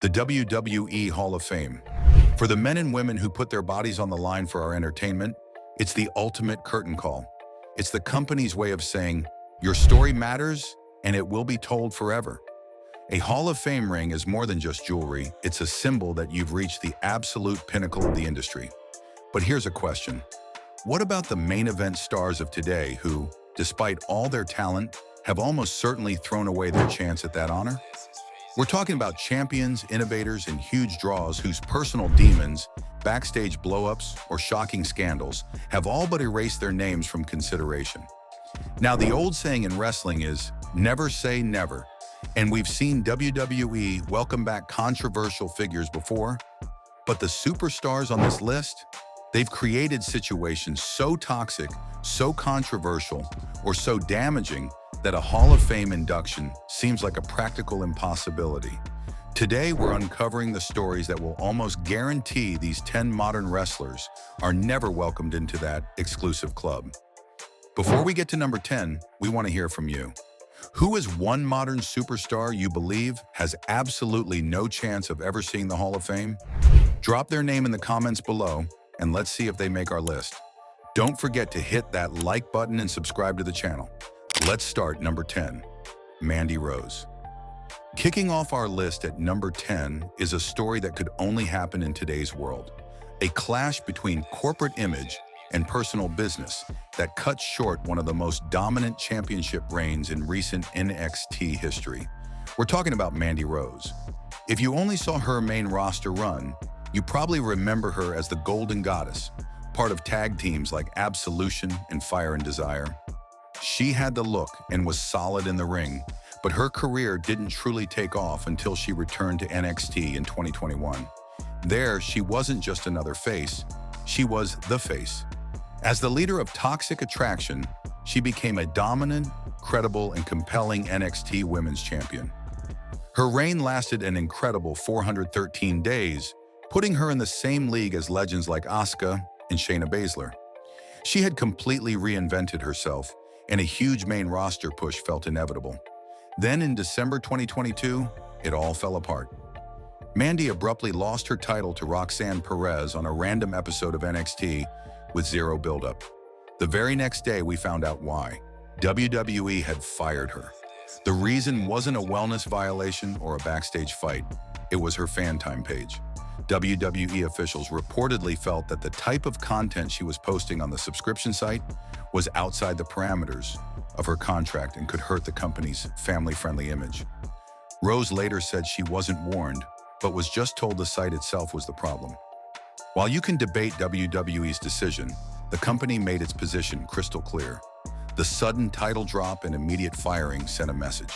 The WWE Hall of Fame. For the men and women who put their bodies on the line for our entertainment, it's the ultimate curtain call. It's the company's way of saying, your story matters and it will be told forever. A Hall of Fame ring is more than just jewelry. It's a symbol that you've reached the absolute pinnacle of the industry. But here's a question. What about the main event stars of today who, despite all their talent, have almost certainly thrown away their chance at that honor? We're talking about champions, innovators, and huge draws whose personal demons, backstage blow-ups, or shocking scandals have all but erased their names from consideration. Now, the old saying in wrestling is, never say never, and we've seen WWE welcome back controversial figures before, but the superstars on this list, they've created situations so toxic, so controversial, or so damaging that a Hall of Fame induction seems like a practical impossibility. Today, we're uncovering the stories that will almost guarantee these 10 modern wrestlers are never welcomed into that exclusive club. Before we get to number 10, we want to hear from you. Who is one modern superstar you believe has absolutely no chance of ever seeing the Hall of Fame? Drop their name in the comments below, and let's see if they make our list. Don't forget to hit that like button and subscribe to the channel. Let's start number 10, Mandy Rose. Kicking off our list at number 10 is a story that could only happen in today's world. A clash between corporate image and personal business that cut short one of the most dominant championship reigns in recent NXT history. We're talking about Mandy Rose. If you only saw her main roster run, you probably remember her as the Golden Goddess, part of tag teams like Absolution and Fire and Desire. She had the look and was solid in the ring, but her career didn't truly take off until she returned to NXT in 2021. There, she wasn't just another face, she was the face. As the leader of Toxic Attraction, she became a dominant, credible, and compelling NXT Women's Champion. Her reign lasted an incredible 413 days, putting her in the same league as legends like Asuka and Shayna Baszler. She had completely reinvented herself, and a huge main roster push felt inevitable. Then in December 2022, it all fell apart. Mandy abruptly lost her title to Roxanne Perez on a random episode of NXT with zero buildup. The very next day, we found out why. WWE had fired her. The reason wasn't a wellness violation or a backstage fight. It was her fan time page. WWE officials reportedly felt that the type of content she was posting on the subscription site was outside the parameters of her contract and could hurt the company's family-friendly image. Rose later said she wasn't warned, but was just told the site itself was the problem. While you can debate WWE's decision, the company made its position crystal clear. The sudden title drop and immediate firing sent a message.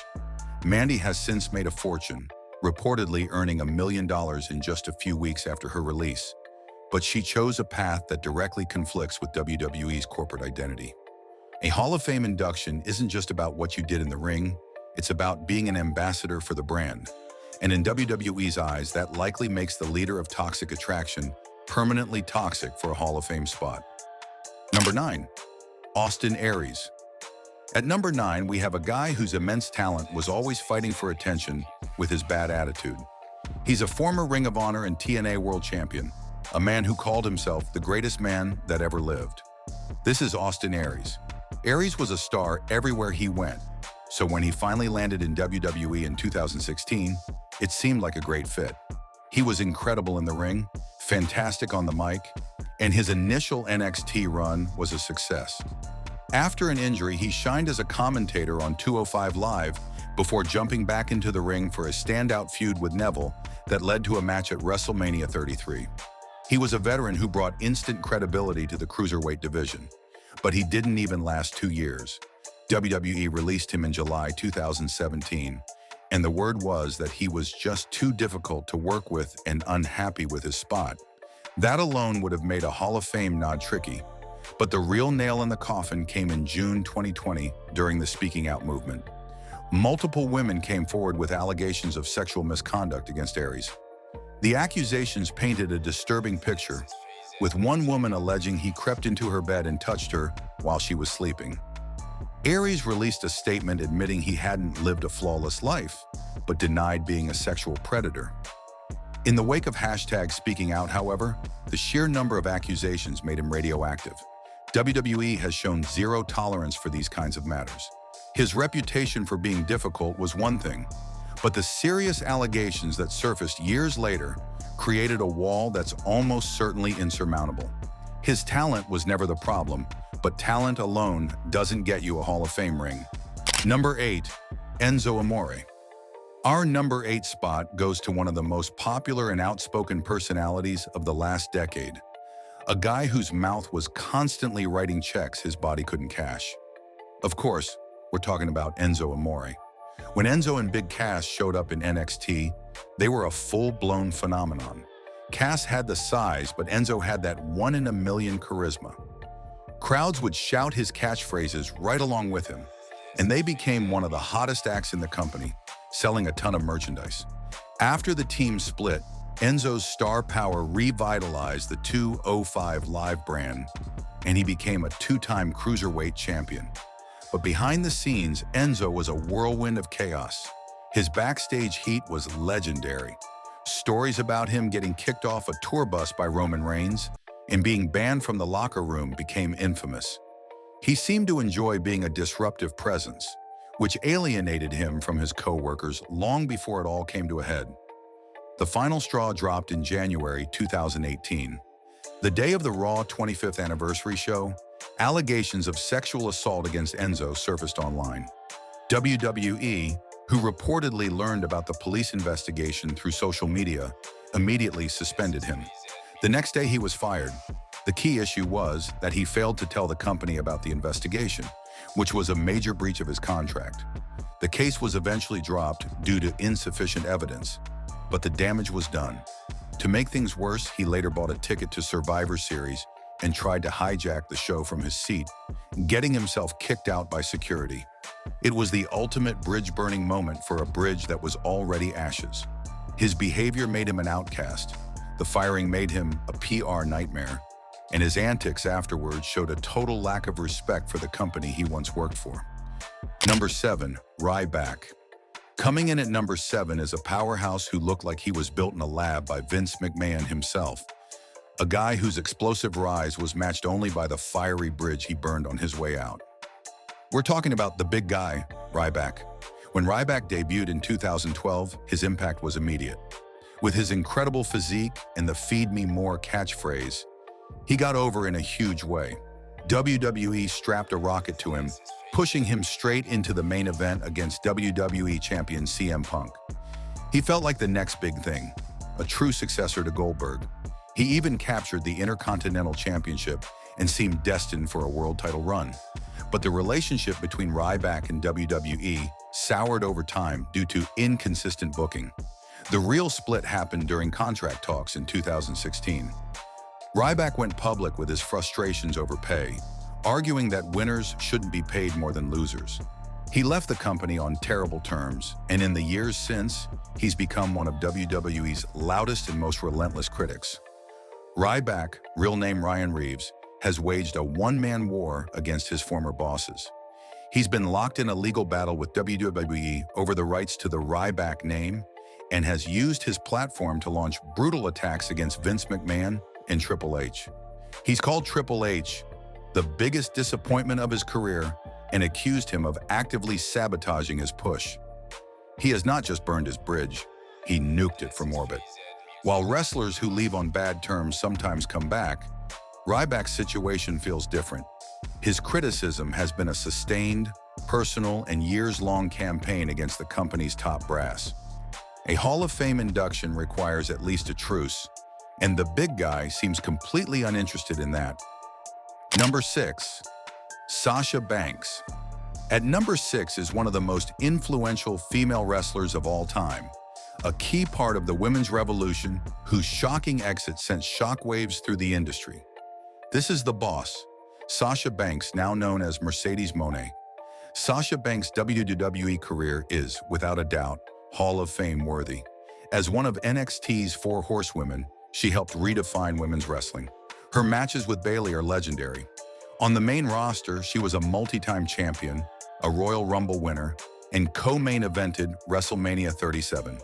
Mandy has since made a fortune, reportedly earning $1 million in just a few weeks after her release. But she chose a path that directly conflicts with WWE's corporate identity. A Hall of Fame induction isn't just about what you did in the ring, it's about being an ambassador for the brand. And in WWE's eyes, that likely makes the leader of Toxic Attraction permanently toxic for a Hall of Fame spot. Number 9, Austin Aries. At number 9, we have a guy whose immense talent was always fighting for attention with his bad attitude. He's a former Ring of Honor and TNA World Champion, a man who called himself the greatest man that ever lived. This is Austin Aries. Aries was a star everywhere he went, so when he finally landed in WWE in 2016, it seemed like a great fit. He was incredible in the ring, fantastic on the mic, and his initial NXT run was a success. After an injury, he shined as a commentator on 205 Live before jumping back into the ring for a standout feud with Neville that led to a match at WrestleMania 33. He was a veteran who brought instant credibility to the cruiserweight division, but he didn't even last 2 years. WWE released him in July 2017, and the word was that he was just too difficult to work with and unhappy with his spot. That alone would have made a Hall of Fame nod tricky, but the real nail in the coffin came in June 2020 during the Speaking Out movement. Multiple women came forward with allegations of sexual misconduct against Aries. The accusations painted a disturbing picture, with one woman alleging he crept into her bed and touched her while she was sleeping. Aries released a statement admitting he hadn't lived a flawless life, but denied being a sexual predator. In the wake of hashtag speaking out, however, the sheer number of accusations made him radioactive. WWE has shown zero tolerance for these kinds of matters. His reputation for being difficult was one thing, but the serious allegations that surfaced years later created a wall that's almost certainly insurmountable. His talent was never the problem, but talent alone doesn't get you a Hall of Fame ring. Number 8. Enzo Amore. Our number 8 spot goes to one of the most popular and outspoken personalities of the last decade. A guy whose mouth was constantly writing checks his body couldn't cash. Of course, we're talking about Enzo Amore. When Enzo and Big Cass showed up in NXT, they were a full-blown phenomenon. Cass had the size, but Enzo had that one-in-a-million charisma. Crowds would shout his catchphrases right along with him, and they became one of the hottest acts in the company, selling a ton of merchandise. After the team split, Enzo's star power revitalized the 205 Live brand, and he became a two-time cruiserweight champion. But behind the scenes, Enzo was a whirlwind of chaos. His backstage heat was legendary. Stories about him getting kicked off a tour bus by Roman Reigns and being banned from the locker room became infamous. He seemed to enjoy being a disruptive presence, which alienated him from his co-workers long before it all came to a head. The final straw dropped in January 2018. The day of the Raw 25th anniversary show, allegations of sexual assault against Enzo surfaced online. WWE, who reportedly learned about the police investigation through social media, immediately suspended him. The next day he was fired. The key issue was that he failed to tell the company about the investigation, which was a major breach of his contract. The case was eventually dropped due to insufficient evidence, but the damage was done. To make things worse, he later bought a ticket to Survivor Series and tried to hijack the show from his seat, getting himself kicked out by security. It was the ultimate bridge-burning moment for a bridge that was already ashes. His behavior made him an outcast. The firing made him a PR nightmare, and his antics afterwards showed a total lack of respect for the company he once worked for. Number 7. Ryback. Coming in at number 7 is a powerhouse who looked like he was built in a lab by Vince McMahon himself. A guy whose explosive rise was matched only by the fiery bridge he burned on his way out. We're talking about the big guy, Ryback. When Ryback debuted in 2012, his impact was immediate. With his incredible physique and the "Feed Me More" catchphrase, he got over in a huge way. WWE strapped a rocket to him, pushing him straight into the main event against WWE champion CM Punk. He felt like the next big thing, a true successor to Goldberg. He even captured the Intercontinental Championship and seemed destined for a world title run. But the relationship between Ryback and WWE soured over time due to inconsistent booking. The real split happened during contract talks in 2016. Ryback went public with his frustrations over pay, arguing that winners shouldn't be paid more than losers. He left the company on terrible terms, and in the years since, he's become one of WWE's loudest and most relentless critics. Ryback, real name Ryan Reeves, has waged a one-man war against his former bosses. He's been locked in a legal battle with WWE over the rights to the Ryback name and has used his platform to launch brutal attacks against Vince McMahon and Triple H. He's called Triple H the biggest disappointment of his career and accused him of actively sabotaging his push. He has not just burned his bridge, he nuked it from orbit. While wrestlers who leave on bad terms sometimes come back, Ryback's situation feels different. His criticism has been a sustained, personal, and years-long campaign against the company's top brass. A Hall of Fame induction requires at least a truce, and the big guy seems completely uninterested in that. Number 6. Sasha Banks. At number 6 is one of the most influential female wrestlers of all time, a key part of the women's revolution whose shocking exit sent shockwaves through the industry. This is the boss, Sasha Banks, now known as Mercedes Moné. Sasha Banks' WWE career is, without a doubt, Hall of Fame worthy. As one of NXT's 4 horsewomen, she helped redefine women's wrestling. Her matches with Bayley are legendary. On the main roster, she was a multi-time champion, a Royal Rumble winner, and co-main evented WrestleMania 37.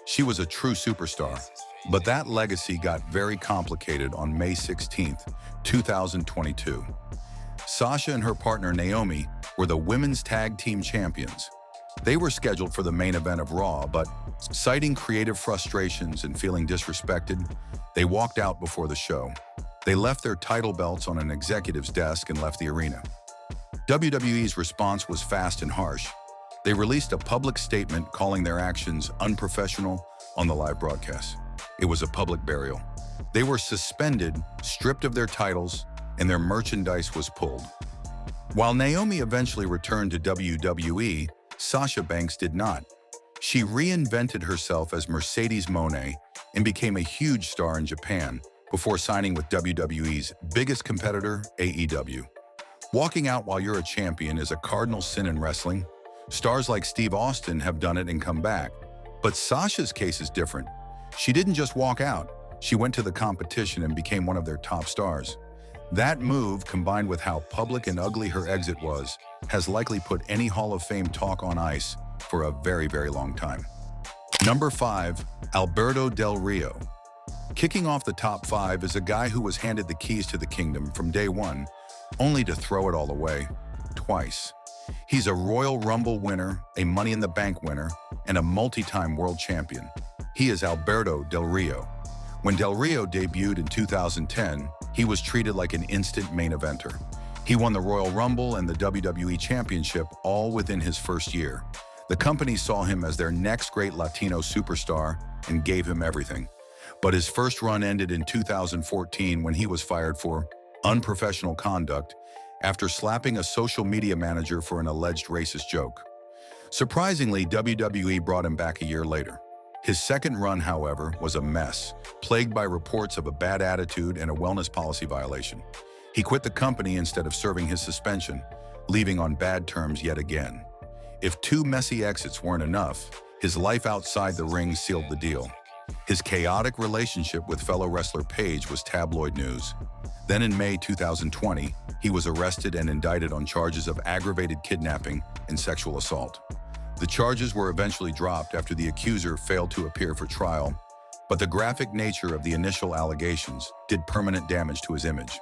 She was a true superstar. But that legacy got very complicated on May 16, 2022. Sasha and her partner Naomi were the women's tag team champions. They were scheduled for the main event of Raw, but citing creative frustrations and feeling disrespected, they walked out before the show. They left their title belts on an executive's desk and left the arena. WWE's response was fast and harsh. They released a public statement calling their actions unprofessional on the live broadcast. It was a public burial. They were suspended, stripped of their titles, and their merchandise was pulled. While Naomi eventually returned to WWE, Sasha Banks did not. She reinvented herself as Mercedes Moné and became a huge star in Japan before signing with WWE's biggest competitor, AEW. Walking out while you're a champion is a cardinal sin in wrestling. Stars like Steve Austin have done it and come back. But Sasha's case is different. She didn't just walk out. She went to the competition and became one of their top stars. That move, combined with how public and ugly her exit was, has likely put any Hall of Fame talk on ice for a very, very long time. Number 5, Alberto Del Rio. Kicking off the top 5 is a guy who was handed the keys to the kingdom from day one, only to throw it all away, twice. He's a Royal Rumble winner, a Money in the Bank winner, and a multi-time world champion. He is Alberto Del Rio. When Del Rio debuted in 2010, he was treated like an instant main eventer. He won the Royal Rumble and the WWE Championship all within his first year. The company saw him as their next great Latino superstar and gave him everything. But his first run ended in 2014 when he was fired for unprofessional conduct after slapping a social media manager for an alleged racist joke. Surprisingly, WWE brought him back a year later. His second run, however, was a mess, plagued by reports of a bad attitude and a wellness policy violation. He quit the company instead of serving his suspension, leaving on bad terms yet again. If 2 messy exits weren't enough, his life outside the ring sealed the deal. His chaotic relationship with fellow wrestler Paige was tabloid news. Then in May 2020, he was arrested and indicted on charges of aggravated kidnapping and sexual assault. The charges were eventually dropped after the accuser failed to appear for trial, but the graphic nature of the initial allegations did permanent damage to his image.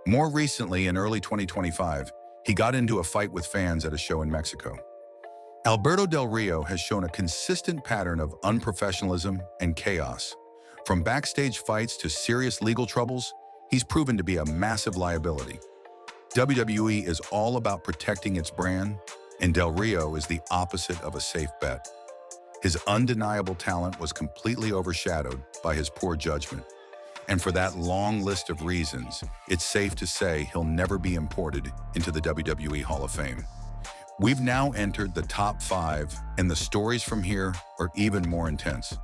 More recently, in early 2025, he got into a fight with fans at a show in Mexico. Alberto Del Rio has shown a consistent pattern of unprofessionalism and chaos. From backstage fights to serious legal troubles, he's proven to be a massive liability. WWE is all about protecting its brand, and Del Rio is the opposite of a safe bet. His undeniable talent was completely overshadowed by his poor judgment. And for that long list of reasons, it's safe to say he'll never be imported into the WWE Hall of Fame. We've now entered the top 5, and the stories from here are even more intense.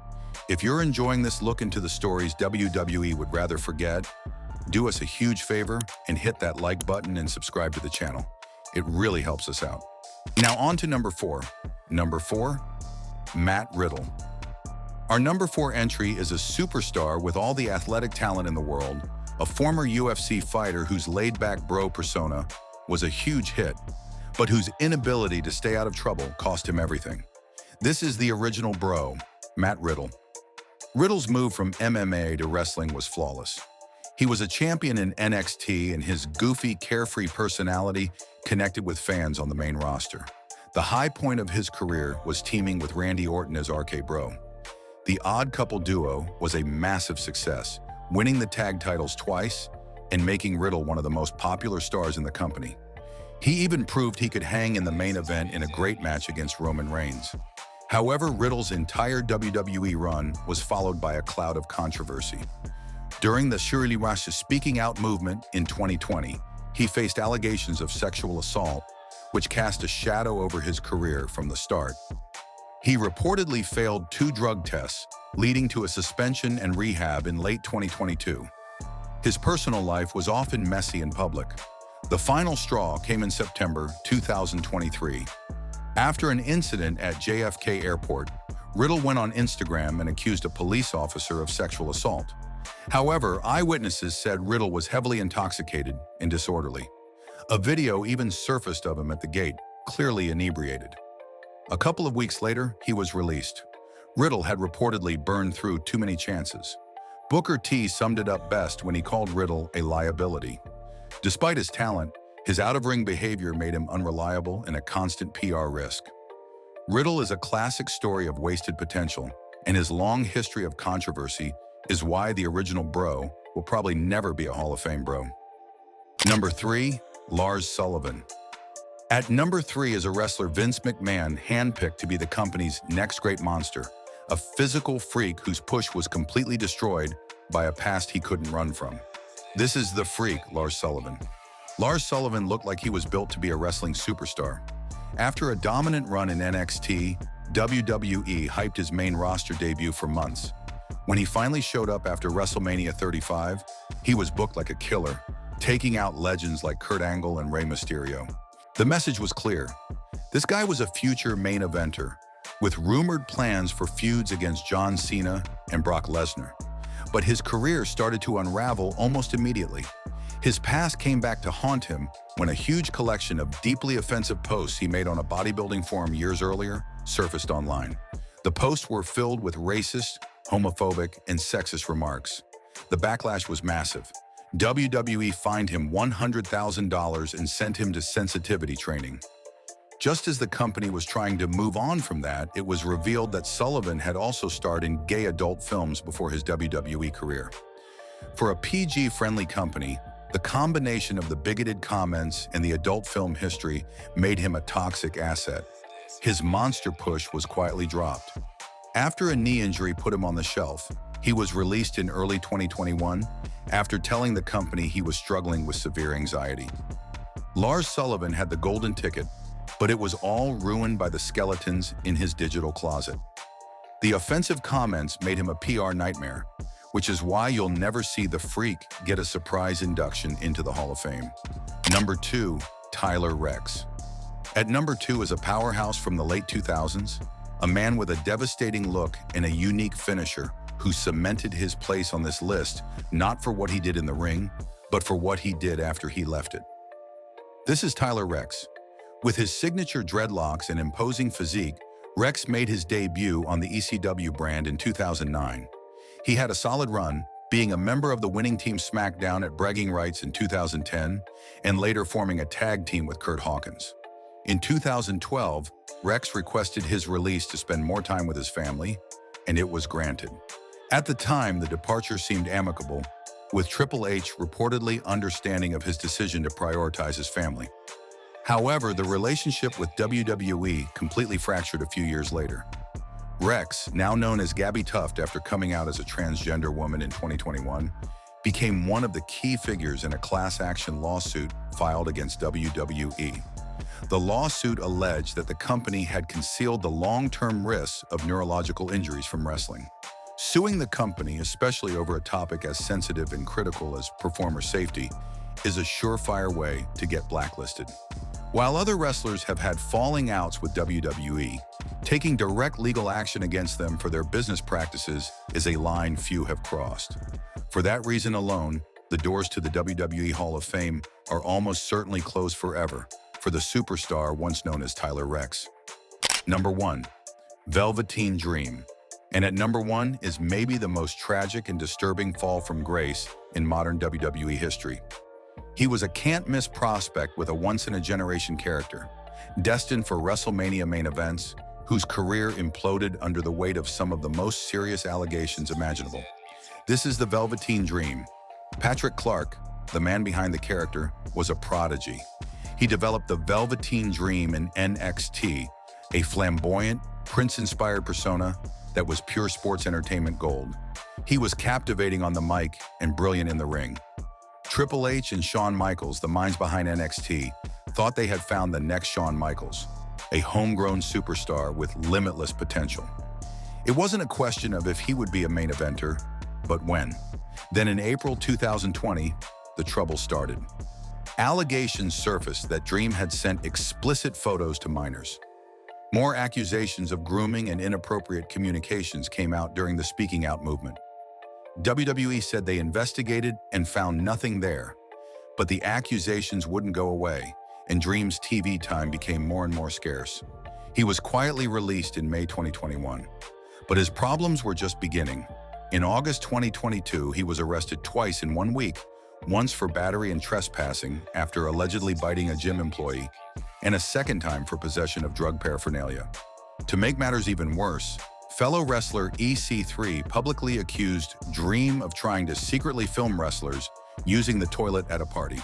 If you're enjoying this look into the stories WWE would rather forget, do us a huge favor and hit that like button and subscribe to the channel. It really helps us out. Now on to number 4. Number 4, Matt Riddle. Our number 4 entry is a superstar with all the athletic talent in the world, a former UFC fighter whose laid-back bro persona was a huge hit, but whose inability to stay out of trouble cost him everything. This is the original bro, Matt Riddle. Riddle's move from MMA to wrestling was flawless. He was a champion in NXT, and his goofy, carefree personality connected with fans on the main roster. The high point of his career was teaming with Randy Orton as RK Bro. The Odd Couple duo was a massive success, winning the tag titles twice and making Riddle one of the most popular stars in the company. He even proved he could hang in the main event in a great match against Roman Reigns. However, Riddle's entire WWE run was followed by a cloud of controversy. During the Shirley Rush's Speaking Out movement in 2020, he faced allegations of sexual assault, which cast a shadow over his career from the start. He reportedly failed 2 drug tests, leading to a suspension and rehab in late 2022. His personal life was often messy in public. The final straw came in September 2023. After an incident at JFK Airport, Riddle went on Instagram and accused a police officer of sexual assault. However, eyewitnesses said Riddle was heavily intoxicated and disorderly. A video even surfaced of him at the gate, clearly inebriated. A couple of weeks later, he was released. Riddle had reportedly burned through too many chances. Booker T summed it up best when he called Riddle a liability. Despite his talent, his out-of-ring behavior made him unreliable and a constant PR risk. Riddle is a classic story of wasted potential, and his long history of controversy is why the original bro will probably never be a Hall of Fame bro. Number 3, Lars Sullivan. At number 3 is a wrestler Vince McMahon handpicked to be the company's next great monster, a physical freak whose push was completely destroyed by a past he couldn't run from. This is the Freak, Lars Sullivan. Lars Sullivan looked like he was built to be a wrestling superstar. After a dominant run in NXT, WWE hyped his main roster debut for months. When he finally showed up after WrestleMania 35, he was booked like a killer, taking out legends like Kurt Angle and Rey Mysterio. The message was clear. This guy was a future main eventer, with rumored plans for feuds against John Cena and Brock Lesnar. But his career started to unravel almost immediately. His past came back to haunt him when a huge collection of deeply offensive posts he made on a bodybuilding forum years earlier surfaced online. The posts were filled with racist, homophobic, and sexist remarks. The backlash was massive. WWE fined him $100,000 and sent him to sensitivity training. Just as the company was trying to move on from that, it was revealed that Sullivan had also starred in gay adult films before his WWE career. For a PG-friendly company, the combination of the bigoted comments and the adult film history made him a toxic asset. His monster push was quietly dropped. After a knee injury put him on the shelf, he was released in early 2021 after telling the company he was struggling with severe anxiety. Lars Sullivan had the golden ticket, but it was all ruined by the skeletons in his digital closet. The offensive comments made him a PR nightmare, which is why you'll never see the Freak get a surprise induction into the Hall of Fame. Number 2, Tyler Rex. At number 2 is a powerhouse from the late 2000s, a man with a devastating look and a unique finisher who cemented his place on this list not for what he did in the ring, but for what he did after he left it. This is Tyler Rex. With his signature dreadlocks and imposing physique, Rex made his debut on the ECW brand in 2009. He had a solid run, being a member of the winning team SmackDown at Bragging Rights in 2010, and later forming a tag team with Kurt Hawkins. In 2012, Rex requested his release to spend more time with his family, and it was granted. At the time, the departure seemed amicable, with Triple H reportedly understanding of his decision to prioritize his family. However, the relationship with WWE completely fractured a few years later. Rex, now known as Gabby Tuft after coming out as a transgender woman in 2021, became one of the key figures in a class action lawsuit filed against WWE. The lawsuit alleged that the company had concealed the long-term risks of neurological injuries from wrestling. Suing the company, especially over a topic as sensitive and critical as performer safety, is a surefire way to get blacklisted. While other wrestlers have had falling outs with WWE, taking direct legal action against them for their business practices is a line few have crossed. For that reason alone, the doors to the WWE Hall of Fame are almost certainly closed forever for the superstar once known as Tyler Rex. Number 1, Velveteen Dream. And at number 1 is maybe the most tragic and disturbing fall from grace in modern WWE history. He was a can't-miss prospect with a once-in-a-generation character, destined for WrestleMania main events, whose career imploded under the weight of some of the most serious allegations imaginable. This is the Velveteen Dream. Patrick Clark, the man behind the character, was a prodigy. He developed the Velveteen Dream in NXT, a flamboyant, Prince-inspired persona that was pure sports entertainment gold. He was captivating on the mic and brilliant in the ring. Triple H and Shawn Michaels, the minds behind NXT, thought they had found the next Shawn Michaels, a homegrown superstar with limitless potential. It wasn't a question of if he would be a main eventer, but when. Then in April 2020, the trouble started. Allegations surfaced that Dream had sent explicit photos to minors. More accusations of grooming and inappropriate communications came out during the Speaking Out movement. WWE said they investigated and found nothing there, but the accusations wouldn't go away, and Dream's TV time became more and more scarce. He was quietly released in May 2021. But his problems were just beginning. In August 2022, he was arrested twice in 1 week, once for battery and trespassing after allegedly biting a gym employee, and a second time for possession of drug paraphernalia. To make matters even worse, fellow wrestler EC3 publicly accused Dream of trying to secretly film wrestlers using the toilet at a party.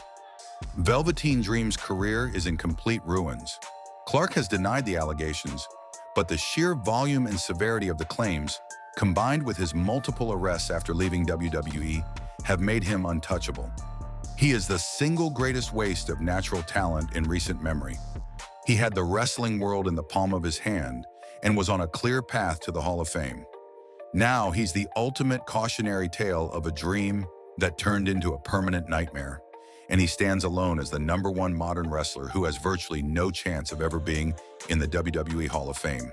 Velveteen Dream's career is in complete ruins. Clark has denied the allegations, but the sheer volume and severity of the claims, combined with his multiple arrests after leaving WWE, have made him untouchable. He is the single greatest waste of natural talent in recent memory. He had the wrestling world in the palm of his hand and was on a clear path to the Hall of Fame. Now he's the ultimate cautionary tale of a dream that turned into a permanent nightmare, and he stands alone as the #1 modern wrestler who has virtually no chance of ever being in the WWE Hall of Fame.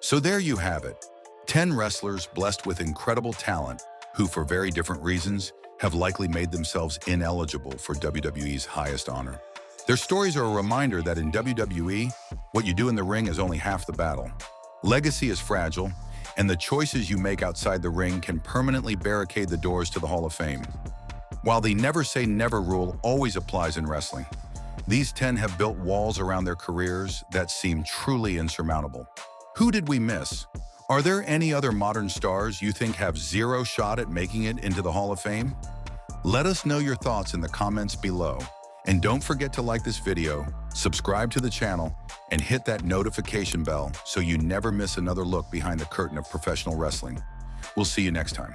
So there you have it, 10 wrestlers blessed with incredible talent who, for very different reasons, have likely made themselves ineligible for WWE's highest honor. Their stories are a reminder that in WWE, what you do in the ring is only half the battle. Legacy is fragile, and the choices you make outside the ring can permanently barricade the doors to the Hall of Fame. While the never say never rule always applies in wrestling, these 10 have built walls around their careers that seem truly insurmountable. Who did we miss? Are there any other modern stars you think have zero shot at making it into the Hall of Fame? Let us know your thoughts in the comments below. And don't forget to like this video, subscribe to the channel, and hit that notification bell so you never miss another look behind the curtain of professional wrestling. We'll see you next time.